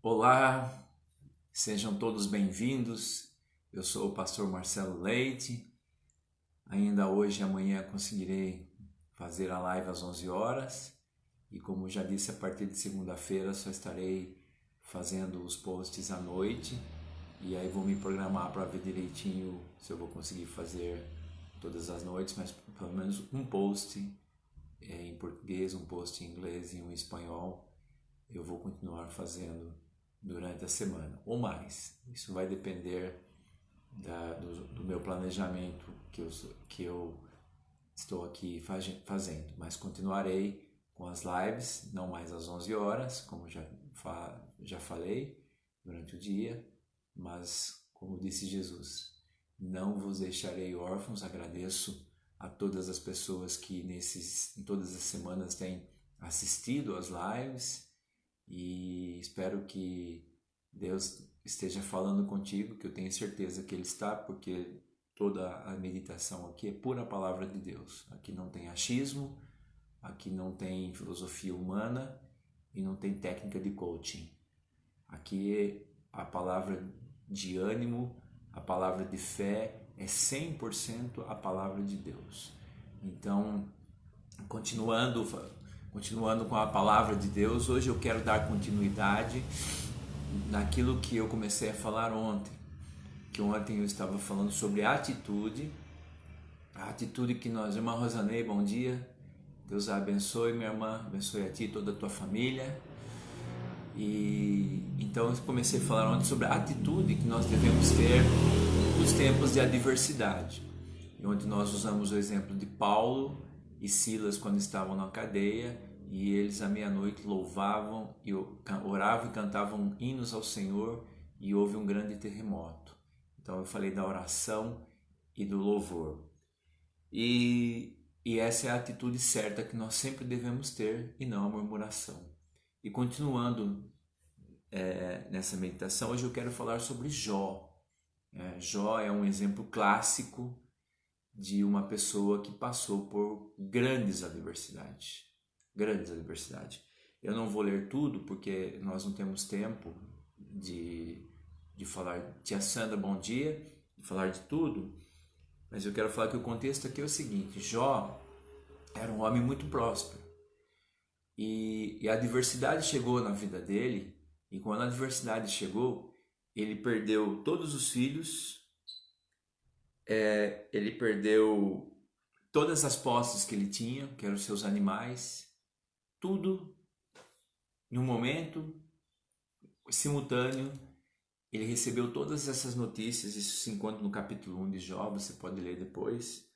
Olá, sejam todos bem-vindos. Eu sou o pastor Marcelo Leite. Ainda hoje e amanhã conseguirei fazer a live às 11 horas. E como já disse, a partir de segunda-feira só estarei fazendo os posts à noite. E aí vou me programar para ver direitinho se eu vou conseguir fazer todas as noites, mas pelo menos um post em português, um post em inglês e um em espanhol eu vou continuar fazendo durante a semana, ou mais. Isso vai depender do meu planejamento que eu estou aqui fazendo, mas continuarei com as lives, não mais às 11 horas, como já falei durante o dia, mas como disse Jesus, não vos deixarei órfãos. Agradeço a todas as pessoas que em todas as semanas têm assistido às lives, e espero que Deus esteja falando contigo, que eu tenho certeza que Ele está, porque toda a meditação aqui é pura palavra de Deus. Aqui não tem achismo, aqui não tem filosofia humana e não tem técnica de coaching. Aqui a palavra de ânimo, a palavra de fé é 100% a palavra de Deus. Então, continuando com a palavra de Deus, hoje eu quero dar continuidade naquilo que eu comecei a falar ontem. Que ontem eu estava falando sobre a atitude que nós... Irmã Rosanei, bom dia. Deus a abençoe, minha irmã, abençoe a ti e toda a tua família. E então eu comecei a falar ontem sobre a atitude que nós devemos ter nos tempos de adversidade. E ontem nós usamos o exemplo de Paulo e Silas quando estavam na cadeia, e eles à meia-noite louvavam, e oravam e cantavam hinos ao Senhor, e houve um grande terremoto. Então eu falei da oração e do louvor. E essa é a atitude certa que nós sempre devemos ter, e não a murmuração. E continuando nessa meditação, hoje eu quero falar sobre Jó. Jó é um exemplo clássico de uma pessoa que passou por grandes adversidades. Eu não vou ler tudo porque nós não temos tempo de falar. Tia Sandra, bom dia, de falar de tudo, mas eu quero falar que o contexto aqui é o seguinte: Jó era um homem muito próspero e a adversidade chegou na vida dele, e quando a adversidade chegou, ele perdeu todos os filhos, ele perdeu todas as posses que ele tinha, que eram os seus animais, tudo em um momento simultâneo. Ele recebeu todas essas notícias. Isso se encontra no capítulo 1 de Jó, você pode ler depois.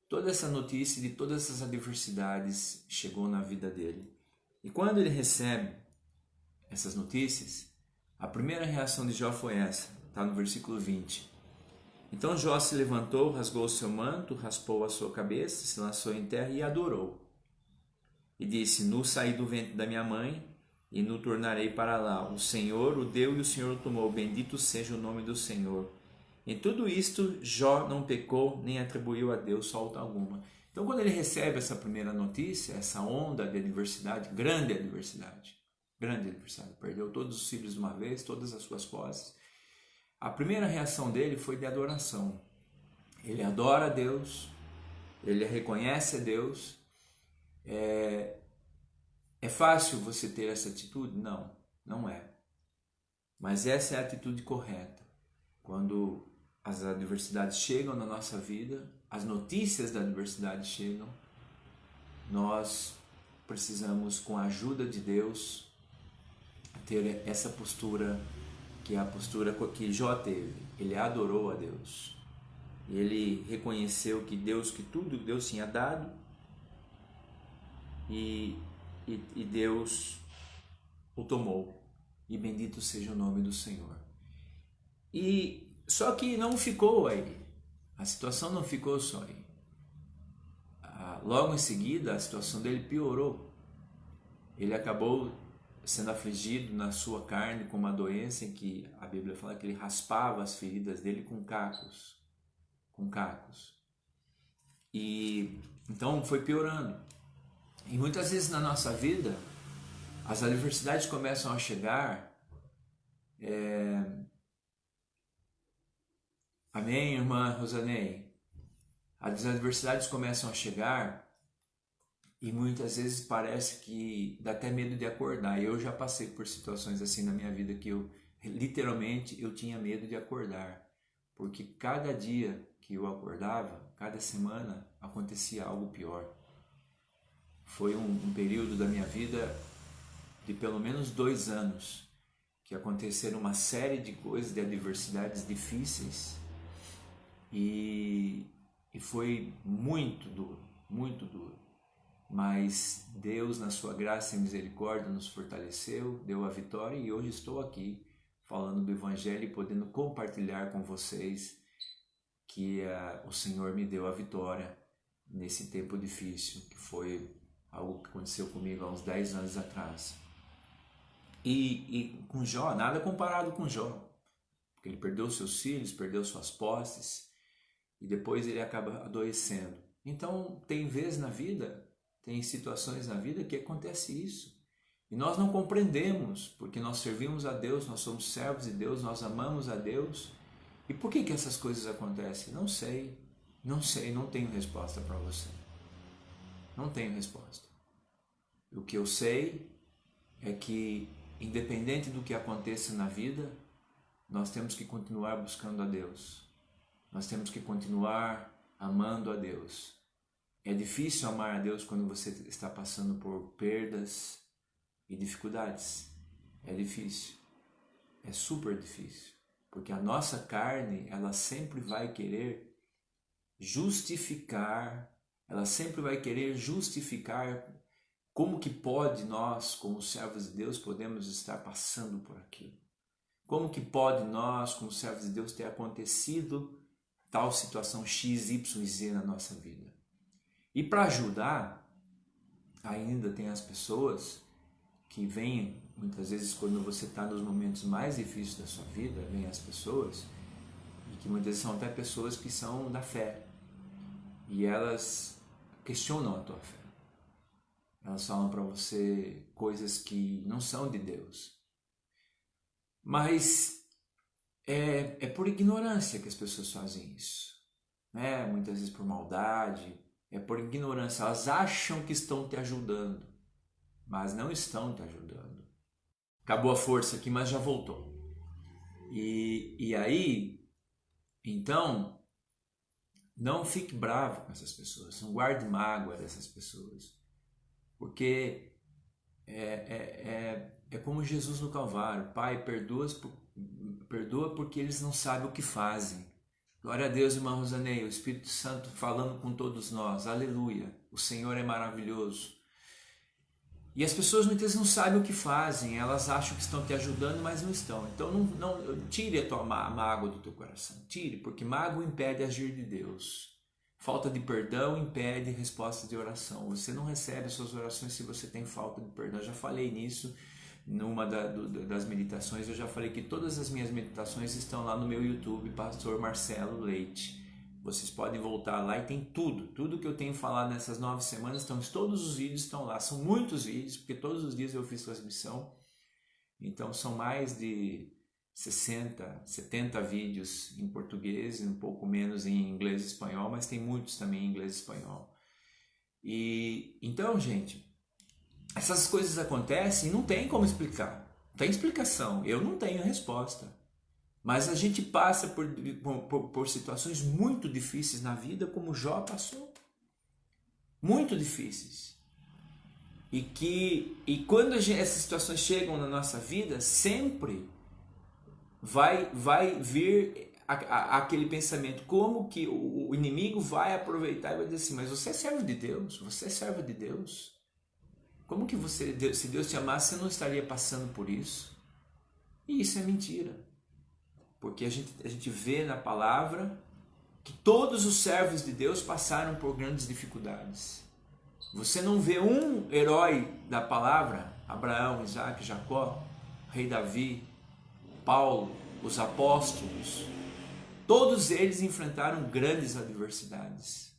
Toda essa notícia de todas essas adversidades chegou na vida dele. E quando ele recebe essas notícias, a primeira reação de Jó foi essa, está no versículo 20. Então Jó se levantou, rasgou o seu manto, raspou a sua cabeça, se lançou em terra e adorou. E disse: Nu saí do ventre da minha mãe, e nu tornarei para lá. O Senhor o deu e o Senhor o tomou. Bendito seja o nome do Senhor. Em tudo isto, Jó não pecou, nem atribuiu a Deus falta alguma. Então, quando ele recebe essa primeira notícia, essa onda de adversidade, grande adversidade, perdeu todos os filhos de uma vez, todas as suas posses, a primeira reação dele foi de adoração. Ele adora a Deus, ele reconhece a Deus. É fácil você ter essa atitude? Não, não é. Mas essa é a atitude correta. Quando as adversidades chegam na nossa vida, as notícias da adversidade chegam, nós precisamos, com a ajuda de Deus, ter essa postura, que é a postura que Jó teve. Ele adorou a Deus. Ele reconheceu que tudo Deus tinha dado, e Deus o tomou, e bendito seja o nome do Senhor. E só que não ficou aí, a situação não ficou só aí. Logo em seguida a situação dele piorou. Ele acabou sendo afligido na sua carne com uma doença em que a Bíblia fala que ele raspava as feridas dele com cacos. E então foi piorando. E muitas vezes na nossa vida, as adversidades começam a chegar Amém, irmã Rosanei? As adversidades começam a chegar e muitas vezes parece que dá até medo de acordar. Eu já passei por situações assim na minha vida que eu literalmente eu tinha medo de acordar, porque cada dia que eu acordava, cada semana acontecia algo pior. Foi um período da minha vida de pelo menos 2 anos que aconteceram uma série de coisas, de adversidades difíceis e foi muito duro, muito duro. Mas Deus, na sua graça e misericórdia, nos fortaleceu, deu a vitória e hoje estou aqui falando do Evangelho e podendo compartilhar com vocês que o Senhor me deu a vitória nesse tempo difícil, que foi algo que aconteceu comigo há uns 10 anos atrás. E com Jó, nada comparado com Jó, porque ele perdeu seus filhos, perdeu suas posses e depois ele acaba adoecendo. Então tem vezes na vida, tem situações na vida que acontece isso. E nós não compreendemos, porque nós servimos a Deus, nós somos servos de Deus, nós amamos a Deus. E por que essas coisas acontecem? Não sei, não tenho resposta para você. Não tenho resposta. O que eu sei é que, independente do que aconteça na vida, nós temos que continuar buscando a Deus. Nós temos que continuar amando a Deus. É difícil amar a Deus quando você está passando por perdas e dificuldades. É difícil. É super difícil. Porque a nossa carne, ela sempre vai querer justificar, como que pode nós, como servos de Deus, podemos estar passando por aquilo. Como que pode nós, como servos de Deus, ter acontecido tal situação X, Y e Z na nossa vida. E para ajudar, ainda tem as pessoas que vêm, muitas vezes quando você está nos momentos mais difíceis da sua vida, vêm as pessoas, e que muitas vezes são até pessoas que são da fé, e elas questionam a tua fé. Elas falam para você coisas que não são de Deus. Mas é por ignorância que as pessoas fazem isso, né? Muitas vezes por maldade, é por ignorância. Elas acham que estão te ajudando, mas não estão te ajudando. Acabou a força aqui, mas já voltou. E aí, então, não fique bravo com essas pessoas, não guarde mágoa dessas pessoas, porque é como Jesus no Calvário: Pai, perdoa porque eles não sabem o que fazem. Glória a Deus, irmã Rosanei, o Espírito Santo falando com todos nós, aleluia, o Senhor é maravilhoso. E as pessoas muitas vezes não sabem o que fazem, elas acham que estão te ajudando, mas não estão. Então não tire a tua mágoa do teu coração, tire, porque mágoa impede agir de Deus. Falta de perdão impede resposta de oração. Você não recebe as suas orações se você tem falta de perdão. Eu já falei nisso numa das meditações. Eu já falei que todas as minhas meditações estão lá no meu YouTube, Pastor Marcelo Leite. Vocês podem voltar lá e tem tudo que eu tenho falado nessas 9 semanas, todos os vídeos estão lá. São muitos vídeos, porque todos os dias eu fiz transmissão. Então são mais de 60, 70 vídeos em português, um pouco menos em inglês e espanhol, mas tem muitos também em inglês e espanhol. E então, gente, essas coisas acontecem e não tem como explicar. Não tem explicação, eu não tenho resposta. Mas a gente passa por situações muito difíceis na vida, como Jó passou. Muito difíceis. E quando essas situações chegam na nossa vida, sempre vai vir aquele pensamento, como que o inimigo vai aproveitar e vai dizer assim: mas você é servo de Deus, você é servo de Deus. Como que se Deus te amasse, você não estaria passando por isso? E isso é mentira. Porque a gente vê na palavra que todos os servos de Deus passaram por grandes dificuldades. Você não vê um herói da palavra, Abraão, Isaac, Jacó, rei Davi, Paulo, os apóstolos, todos eles enfrentaram grandes adversidades.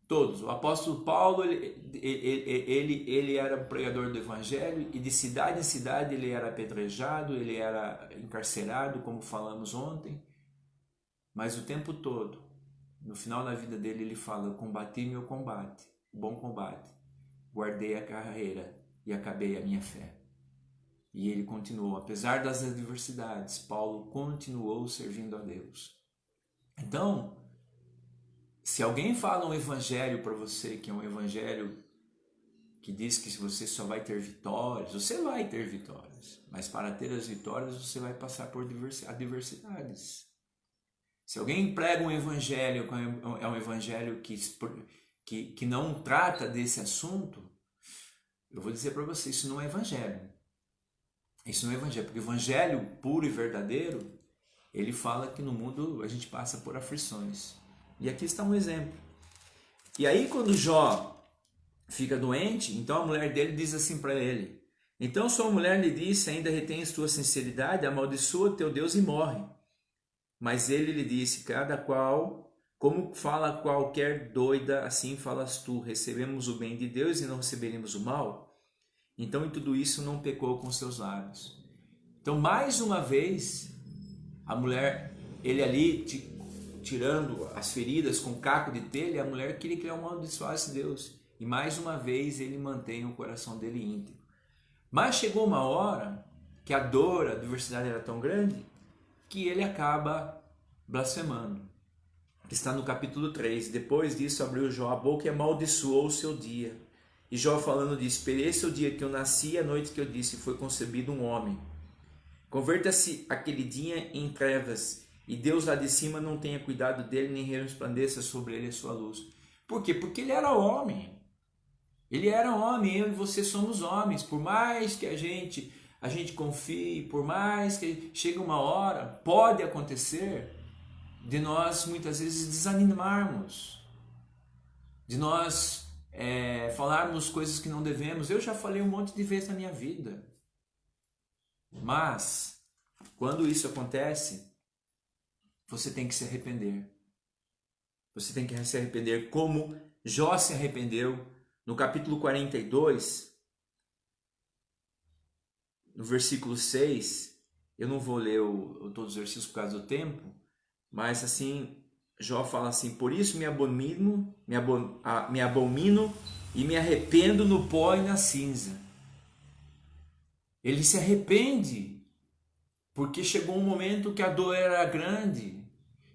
Todos. O apóstolo Paulo, ele era um pregador do evangelho e de cidade em cidade ele era apedrejado, ele era encarcerado, como falamos ontem. Mas o tempo todo, no final da vida dele, ele fala: combati meu combate, bom combate, guardei a carreira e acabei a minha fé. E ele continuou, apesar das adversidades, Paulo continuou servindo a Deus. Então, se alguém fala um evangelho para você, que é um evangelho que diz que você só vai ter vitórias, você vai ter vitórias, mas para ter as vitórias você vai passar por adversidades. Se alguém prega um evangelho, é um evangelho que não trata desse assunto, eu vou dizer para você, isso não é evangelho. Isso não é evangelho, porque o evangelho puro e verdadeiro, ele fala que no mundo a gente passa por aflições. E aqui está um exemplo. E aí quando Jó fica doente, então a mulher dele diz assim para ele: então sua mulher lhe disse, ainda retens tua sinceridade, amaldiçoa teu Deus e morre. Mas ele lhe disse: cada qual, como fala qualquer doida, assim falas tu, recebemos o bem de Deus e não receberemos o mal? Então em tudo isso não pecou com seus lábios. Então mais uma vez, a mulher, ele ali tirando as feridas com caco de telha, a mulher queria que ele amaldiçoasse Deus. E mais uma vez ele mantém o coração dele íntegro. Mas chegou uma hora que a dor, a adversidade era tão grande, que ele acaba blasfemando. Está no capítulo 3. Depois disso abriu Jó a boca e amaldiçoou o seu dia. E Jó falando disso: esperei o dia que eu nasci, a noite que eu disse, foi concebido um homem. Converta-se aquele dia em trevas, e Deus lá de cima não tenha cuidado dele, nem resplandeça sobre ele a sua luz. Por quê? Porque ele era homem. Ele era homem, eu e você somos homens. Por mais que a gente confie, por mais que chegue uma hora, pode acontecer de nós muitas vezes desanimarmos, de nós falarmos coisas que não devemos. Eu já falei um monte de vezes na minha vida. Mas, quando isso acontece, você tem que se arrepender. Você tem que se arrepender como Jó se arrependeu no capítulo 42, no versículo 6. Eu não vou ler todos os versículos por causa do tempo, mas assim, Jó fala assim: por isso me abomino e me arrependo no pó e na cinza. Ele se arrepende, porque chegou um momento que a dor era grande.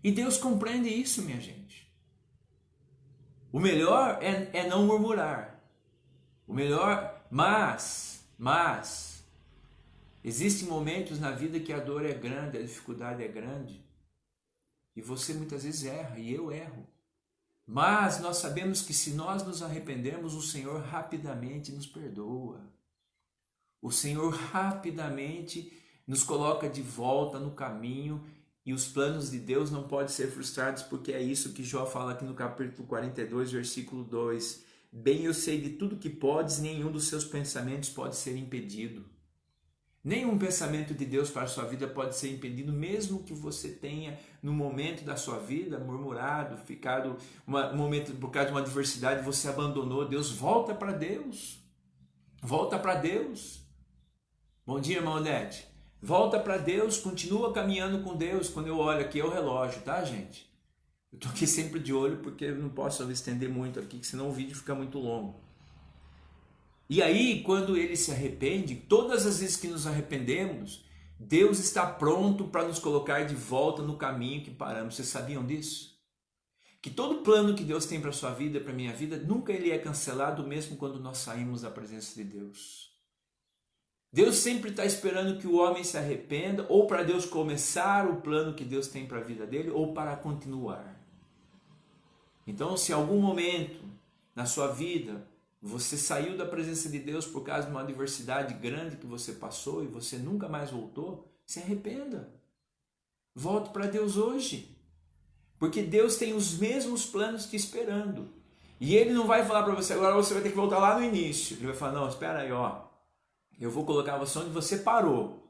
E Deus compreende isso, minha gente. O melhor é não murmurar. O melhor, mas, existem momentos na vida que a dor é grande, a dificuldade é grande. E você muitas vezes erra, e eu erro. Mas nós sabemos que se nós nos arrependermos, o Senhor rapidamente nos perdoa. O Senhor rapidamente nos coloca de volta no caminho, e os planos de Deus não podem ser frustrados, porque é isso que Jó fala aqui no capítulo 42, versículo 2. Bem eu sei de tudo que podes, nenhum dos seus pensamentos pode ser impedido. Nenhum pensamento de Deus para a sua vida pode ser impedido, mesmo que você tenha, no momento da sua vida, murmurado, ficado um momento por causa de uma adversidade, você abandonou Deus. Volta para Deus. Volta para Deus. Bom dia, irmã Odete. Volta para Deus, continua caminhando com Deus. Quando eu olho aqui é o relógio, tá, gente? Eu estou aqui sempre de olho porque eu não posso estender muito aqui, senão o vídeo fica muito longo. E aí, quando ele se arrepende, todas as vezes que nos arrependemos, Deus está pronto para nos colocar de volta no caminho que paramos. Vocês sabiam disso? Que todo plano que Deus tem para a sua vida, para a minha vida, nunca ele é cancelado, mesmo quando nós saímos da presença de Deus. Deus sempre está esperando que o homem se arrependa, ou para Deus começar o plano que Deus tem para a vida dele, ou para continuar. Então, se em algum momento na sua vida você saiu da presença de Deus por causa de uma adversidade grande que você passou e você nunca mais voltou, se arrependa. Volte para Deus hoje. Porque Deus tem os mesmos planos te esperando. E Ele não vai falar para você, agora você vai ter que voltar lá no início. Ele vai falar, não, espera aí, ó. Eu vou colocar você onde você parou,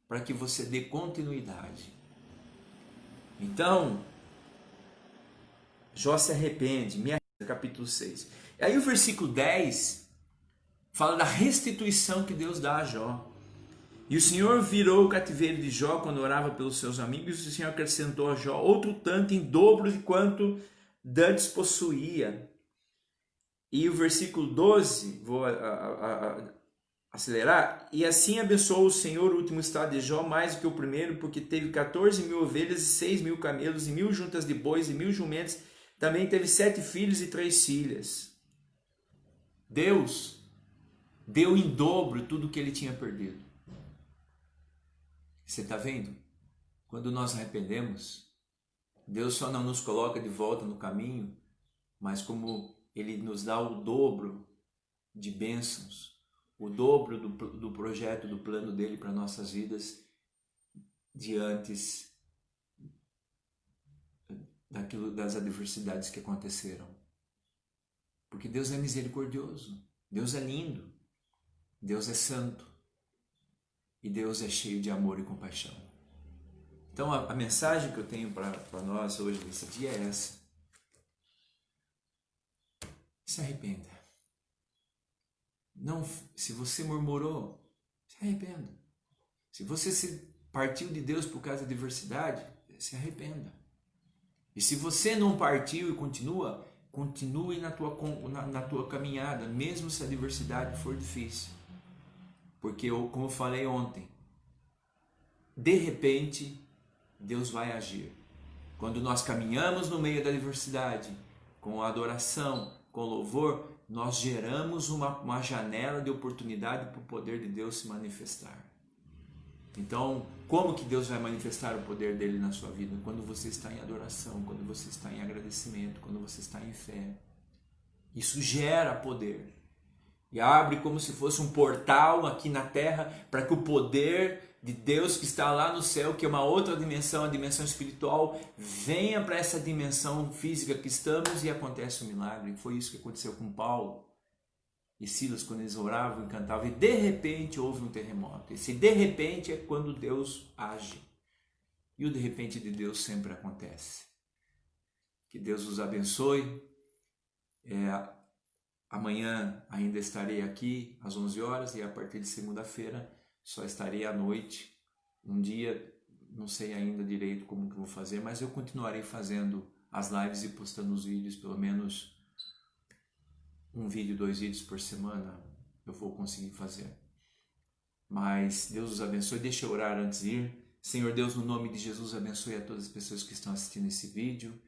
para que você dê continuidade. Então, Jó se arrepende, capítulo 6. E aí o versículo 10 fala da restituição que Deus dá a Jó. E o Senhor virou o cativeiro de Jó quando orava pelos seus amigos, e o Senhor acrescentou a Jó outro tanto em dobro de quanto dantes possuía. E o versículo 12, vou acelerar, e assim abençoou o Senhor o último estado de Jó mais do que o primeiro, porque teve 14.000 ovelhas e 6.000 camelos e 1.000 juntas de bois e 1.000 jumentos. Também teve 7 filhos e 3 filhas. Deus deu em dobro tudo o que ele tinha perdido. Você está vendo? Quando nós arrependemos, Deus só não nos coloca de volta no caminho, mas como Ele nos dá o dobro de bênçãos, o dobro do projeto, do plano dele para nossas vidas, diante das adversidades que aconteceram. Porque Deus é misericordioso, Deus é lindo, Deus é santo. E Deus é cheio de amor e compaixão. Então a mensagem que eu tenho para nós hoje, nesse dia, é essa. Se arrependa. Não, se você murmurou, se arrependa. Se você se partiu de Deus por causa da adversidade, se arrependa. E se você não partiu e continue na tua caminhada, mesmo se a adversidade for difícil. Porque, como eu falei ontem, de repente, Deus vai agir. Quando nós caminhamos no meio da adversidade, com adoração, com louvor, nós geramos uma janela de oportunidade para o poder de Deus se manifestar. Então, como que Deus vai manifestar o poder dele na sua vida? Quando você está em adoração, quando você está em agradecimento, quando você está em fé. Isso gera poder. E abre como se fosse um portal aqui na terra para que o poder de Deus que está lá no céu, que é uma outra dimensão, a dimensão espiritual, venha para essa dimensão física que estamos e acontece um milagre. Foi isso que aconteceu com Paulo e Silas quando eles oravam e cantavam e de repente houve um terremoto. Esse de repente é quando Deus age. E o de repente de Deus sempre acontece. Que Deus os abençoe. Amanhã ainda estarei aqui às 11 horas e a partir de segunda-feira só estarei à noite. Um dia, não sei ainda direito como que vou fazer, mas eu continuarei fazendo as lives e postando os vídeos, pelo menos um vídeo, 2 vídeos por semana eu vou conseguir fazer. Mas Deus os abençoe. Deixa eu orar antes de ir. Senhor Deus, no nome de Jesus, abençoe a todas as pessoas que estão assistindo esse vídeo.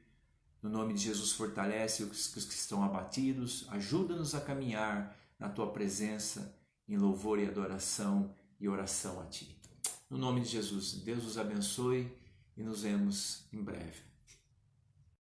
No nome de Jesus, fortalece os que estão abatidos, ajuda-nos a caminhar na Tua presença, em louvor e adoração e oração a Ti. No nome de Jesus, Deus os abençoe e nos vemos em breve.